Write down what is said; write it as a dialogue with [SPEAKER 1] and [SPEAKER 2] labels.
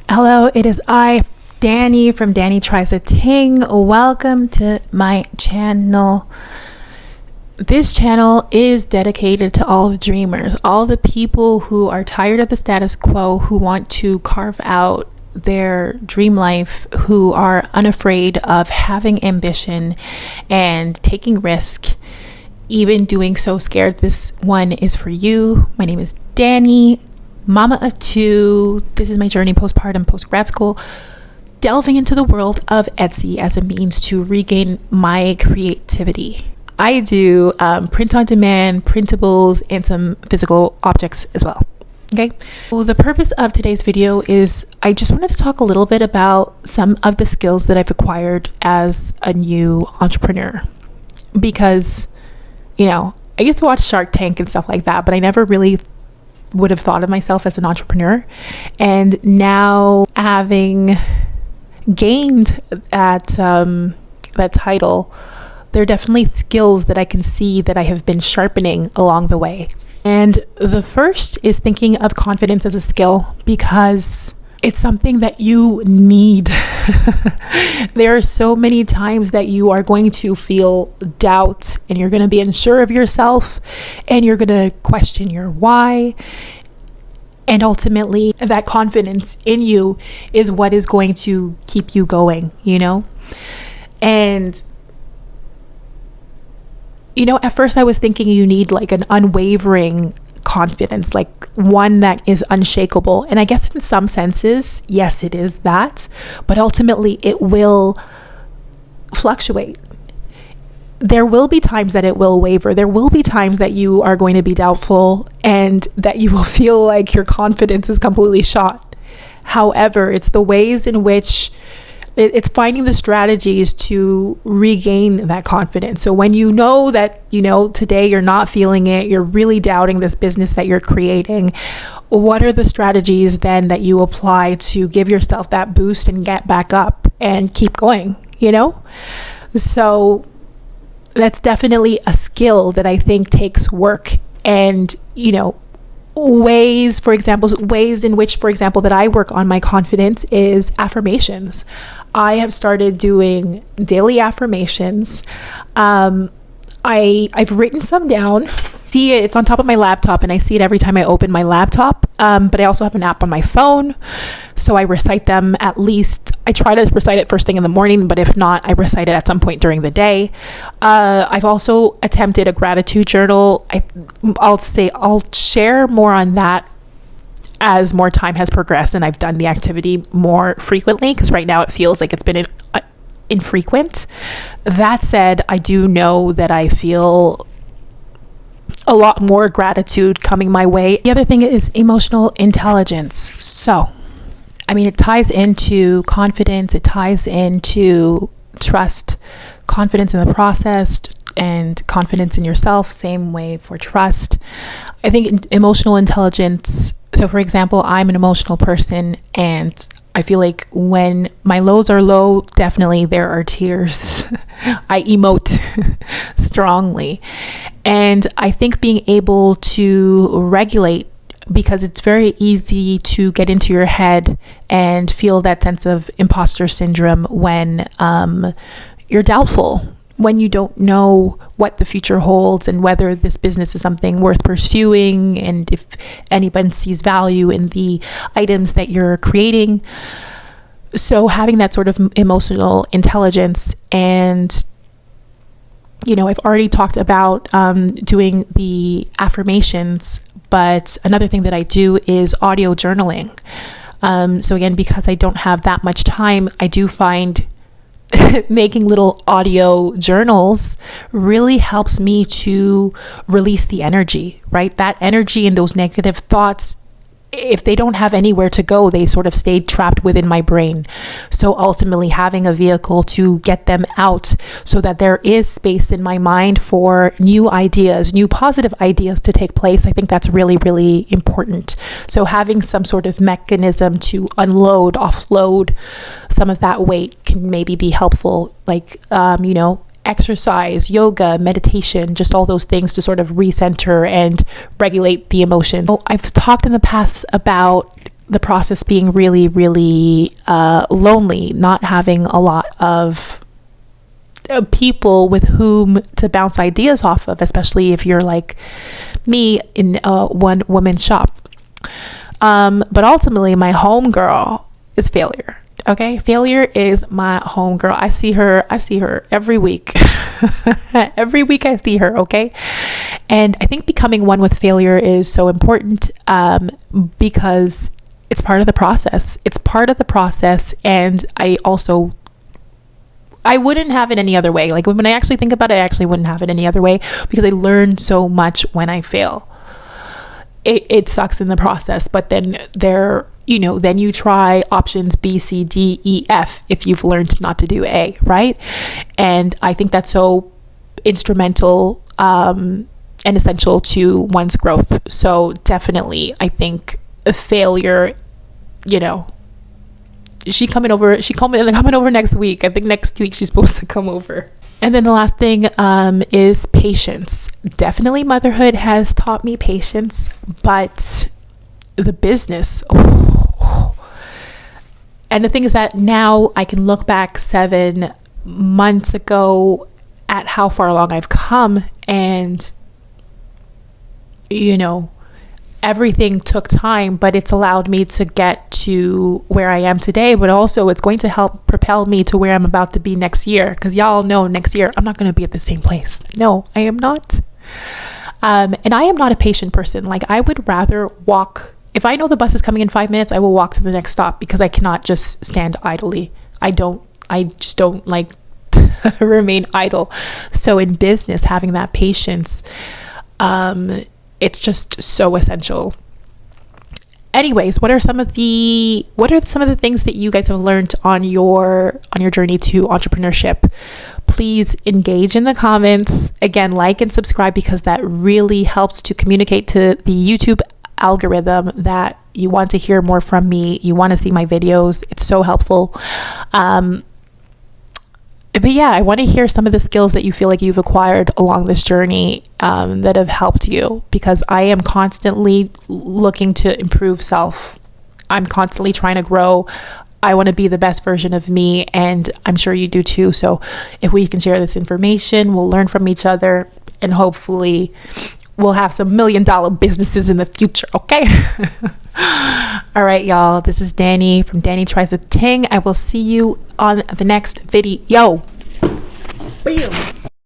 [SPEAKER 1] Hello, it is I, Dani from Danitriesating. Welcome to my channel. This channel is dedicated to all the dreamers, all the people who are tired of the status quo, who want to carve out their dream life, who are unafraid of having ambition and taking risk, even doing so scared. This one is for you. My name is Dani, mama of two. This is my journey postpartum, post-grad school, delving into the world of Etsy as a means to regain my creativity. I do print on demand, printables, and some physical objects as well. Okay, well, the purpose of today's video is I just wanted to talk a little bit about some of the skills that I've acquired as a new entrepreneur, because I used to watch Shark Tank and stuff like that, but I never really would have thought of myself as an entrepreneur. And now, having gained that title, there are definitely skills that I can see that I have been sharpening along the way. And the first is thinking of confidence as a skill, because it's something that you need. There are so many times that you are going to feel doubt, and you're going to be unsure of yourself, and you're going to question your why. And ultimately, that confidence in you is what is going to keep you going, And at first I was thinking you need like an unwavering confidence, like one that is unshakable. And I guess in some senses, yes, it is that, but ultimately it will fluctuate. There will be times that it will waver. There will be times that you are going to be doubtful and that you will feel like your confidence is completely shot. However, it's the ways in which it's finding the strategies to regain that confidence. So when you know that, today you're not feeling it, you're really doubting this business that you're creating, what are the strategies then that you apply to give yourself that boost and get back up and keep going, So that's definitely a skill that I think takes work. And, ways in which, for example, that I work on my confidence is affirmations. I have started doing daily affirmations. I've written some down. See it, it's on top of my laptop, and I see it every time I open my laptop. But I also have an app on my phone, so I recite them at least. I try to recite it first thing in the morning, but if not, I recite it at some point during the day. I've also attempted a gratitude journal. I'll share more on that as more time has progressed and I've done the activity more frequently, because right now it feels like it's been infrequent. That said, I do know that I feel a lot more gratitude coming my way. The other thing is emotional intelligence. So, it ties into confidence, it ties into trust, confidence in the process, and confidence in yourself. Same way for trust. I think emotional intelligence. So, for example, I'm an emotional person, and I feel like when my lows are low, definitely there are tears. I emote strongly. And I think being able to regulate, because it's very easy to get into your head and feel that sense of imposter syndrome when you're doubtful, when you don't know what the future holds and whether this business is something worth pursuing, and if anyone sees value in the items that you're creating. So having that sort of emotional intelligence, and I've already talked about doing the affirmations, but another thing that I do is audio journaling. So again, because I don't have that much time, I do find making little audio journals really helps me to release the energy, right? That energy and those negative thoughts, if they don't have anywhere to go, they sort of stay trapped within my brain. So ultimately having a vehicle to get them out so that there is space in my mind for new ideas, new positive ideas to take place, I think that's really, really important. So having some sort of mechanism to unload, offload some of that weight can maybe be helpful, like, exercise, yoga, meditation, just all those things to sort of recenter and regulate the emotion. I've talked in the past about the process being really, really lonely, not having a lot of people with whom to bounce ideas off of, especially if you're like me in a one woman shop. But ultimately, my homegirl is failure. Okay, failure is my homegirl. I see her every week. Every week I see her. Okay, and I think becoming one with failure is so important because it's part of the process. It's part of the process, and I wouldn't have it any other way. Like when I actually think about it, I actually wouldn't have it any other way because I learn so much when I fail. It sucks in the process, but then then you try options B, C, D, E, F if you've learned not to do A, right? And I think that's so instrumental and essential to one's growth. So definitely, I think a failure, she's coming over next week. I think next week she's supposed to come over. And then the last thing is patience. Definitely motherhood has taught me patience, but the business, and the thing is that now I can look back 7 months ago at how far along I've come, and everything took time, but it's allowed me to get to where I am today. But also it's going to help propel me to where I'm about to be next year, because y'all know next year I'm not going to be at the same place. No, I am not. And I am not a patient person. Like, I would rather walk. If I know the bus is coming in 5 minutes, I will walk to the next stop, because I cannot just stand idly. I just don't like to remain idle. So in business, having that patience, it's just so essential. Anyways, what are some of the things that you guys have learned on your journey to entrepreneurship? Please engage in the comments. Again, like and subscribe, because that really helps to communicate to the YouTube algorithm that you want to hear more from me. You want to see my videos. It's so helpful. But yeah, I want to hear some of the skills that you feel like you've acquired along this journey that have helped you, because I am constantly looking to improve self. I'm constantly trying to grow. I want to be the best version of me, and I'm sure you do too. So if we can share this information, we'll learn from each other, and hopefully we'll have some $1 million businesses in the future, okay? All right, y'all. This is Dani from Dani Tries a Ting. I will see you on the next video. Boom.